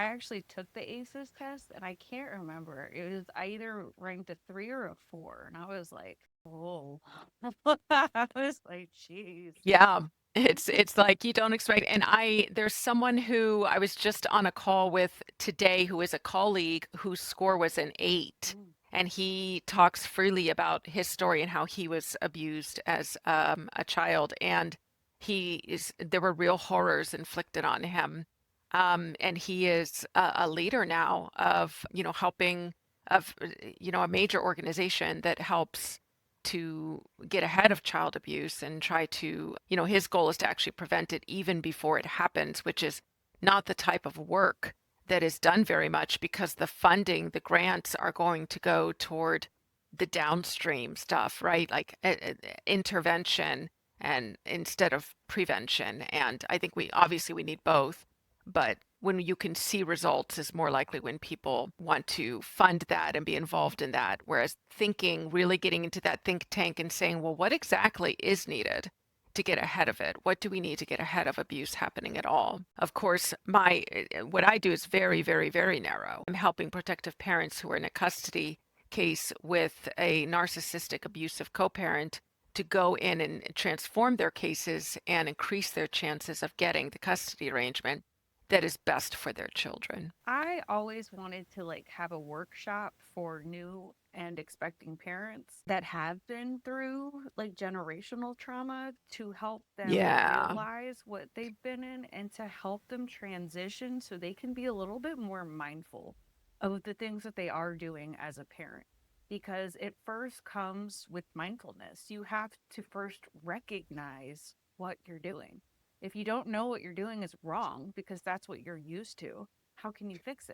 I actually took the ACEs test and I can't remember. It was either ranked a 3 or a 4. And I was like, oh, I was like, geez. Yeah. It's like you don't expect, and there's someone who I was just on a call with today who is a colleague whose score was an 8, Mm. and he talks freely about his story and how he was abused as a child, and there were real horrors inflicted on him. And he is a leader now of, helping of, a major organization that helps to get ahead of child abuse and try to, his goal is to actually prevent it even before it happens, which is not the type of work that is done very much because the funding, the grants are going to go toward the downstream stuff, right? Like intervention and instead of prevention. And I think we need both, but when you can see results is more likely when people want to fund that and be involved in that. Whereas thinking, really getting into that think tank and saying, well, what exactly is needed to get ahead of it? What do we need to get ahead of abuse happening at all? Of course, what I do is very, very, very narrow. I'm helping protective parents who are in a custody case with a narcissistic abusive co-parent to go in and transform their cases and increase their chances of getting the custody arrangement that is best for their children. I always wanted to like have a workshop for new and expecting parents that have been through like generational trauma to help them Yeah. realize what they've been in and to help them transition so they can be a little bit more mindful of the things that they are doing as a parent. Because it first comes with mindfulness. You have to first recognize what you're doing. If you don't know what you're doing is wrong because that's what you're used to, how can you fix